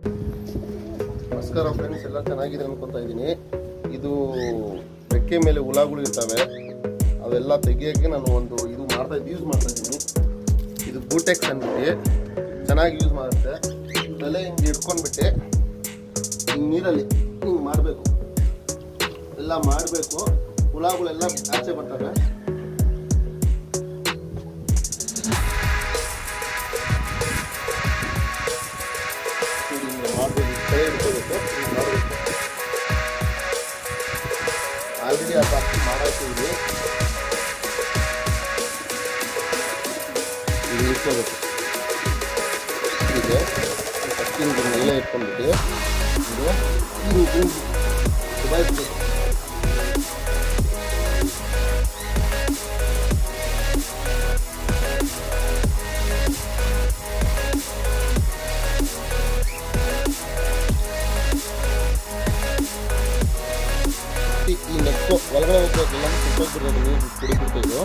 ನಮಸ್ಕಾರ ಫ್ರೆಂಡ್ಸ್, ಎಲ್ಲ ಚೆನ್ನಾಗಿದೆ ಅನ್ಕೊತಾ ಇದ್ದೀನಿ. ಇದು ರೆಕ್ಕೆ ಮೇಲೆ ಹುಳಗಳು ಇರ್ತವೆ, ಅವೆಲ್ಲ ತೆಗಿಯೋಕ್ಕೆ ನಾನು ಒಂದು ಯೂಸ್ ಮಾಡ್ತಾ ಇದ್ದೀನಿ. ಇದು ಬೂಟೆಕ್ಸ್ ಅಂದ್ಬಿಟ್ಟು ಚೆನ್ನಾಗಿ ಯೂಸ್ ಮಾಡುತ್ತೆ. ತಲೆ ಹಿಂಗೆ ಹಿಡ್ಕೊಂಡ್ಬಿಟ್ಟು ಹಿಂಗೆ ನೀರಲ್ಲಿ ಹಿಂಗೆ ಮಾಡಬೇಕು, ಎಲ್ಲ ಮಾಡಬೇಕು. ಹುಳಗಳೆಲ್ಲ ಆಚೆ ಬರ್ತವೆ. ಮಾಡಬೇಕು, ಕೈ ಹಿಡ್ಕೋಬೇಕು, ಮಾಡಬೇಕು. ಆಲ್ರೆಡಿ ಅದು ಹಾಕಿ ಮಾಡಾಕ್ತೀವಿ. ಇದು ಇಟ್ಕೋಬೇಕು. ಹೀಗೆ ಕಟ್ಟಿಂಗನ್ನೆಲ್ಲ ಇಟ್ಕೊಂಡ್ಬಿಟ್ಟು ಇದು ಸುಧಾರಿಸ್ಬೇಕು. ಈ ನೆಕ್ಕು ಒಳಗಡೆ ಹೋಗ್ಬೇಕಿಲ್ಲ, ಸುಟ್ಟೋಗ್ಬಿಡೋದು, ನೀರು ಕುಡಿಬಿಡ್ತೀವಿ.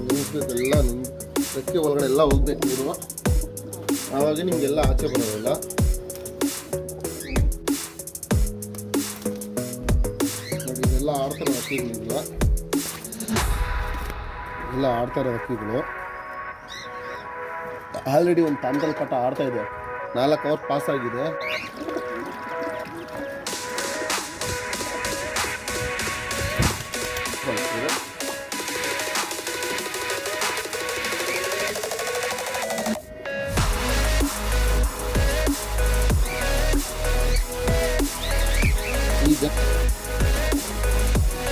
ನಿಲ್ಲಿಸ್ಬೇಕೆಲ್ಲ, ರೆಕ್ಕೆ ಒಳಗಡೆ ಎಲ್ಲ ಹೋಗ್ಬೇಕು ನೀರು, ಆವಾಗ ನಿಮಗೆಲ್ಲ ಆಚೆ ಬರೋದಿಲ್ಲ. ನೋಡಿ, ಇದೆಲ್ಲ ಆಡ್ತಾರೆ ಹಕ್ಕಿಗಳಿಲ್ಲ, ಎಲ್ಲ ಆಡ್ತಾರೆ ಹಕ್ಕಿಗಳು. ಆಲ್ರೆಡಿ ಒಂದು ತಾಮ್ರದ ಪಟ ಆಡ್ತಾ ಇದೆ, 4 ಅವರ್ ಪಾಸ್ ಆಗಿದೆ. ಈಗ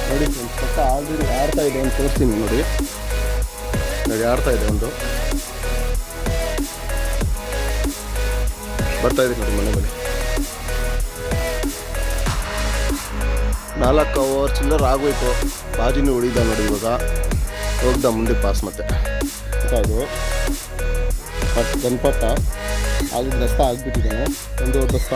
ನೋಡಿ ಫ್ರೆಂಡ್ಸ್, ಪಕ್ಕ ಆಲ್ರೆಡಿ ಆಡ್ತಾ ಇದೆ ಅಂತ ತೋರಿಸ್ತೀನಿ. ನೋಡಿ ಆಡ್ತಾ ಇದೆ, ಒಂದು ಬರ್ತಾ ಇದೆ ನೋಡಿ ಮನೆ ಬಳಿ. 4 ಅವರ್ ಚಿಲ್ಲರ್ ಆಗೋಯ್ತು, ಬಾಜಿನೂ ಉಳಿದ ನೋಡಿ. ಇವಾಗ ಹೋಗ್ದ ಮುಂದೆ ಪಾಸ್ ಮತ್ತೆ ಅದು ಮತ್ತು ಗಣಪಟ್ಟ ಆಲ್ರೆಡಿ ದಸ್ತ ಆಗಿಬಿಟ್ಟಿದ್ದಾನೆ, ಒಂದು ದಸ್ತ.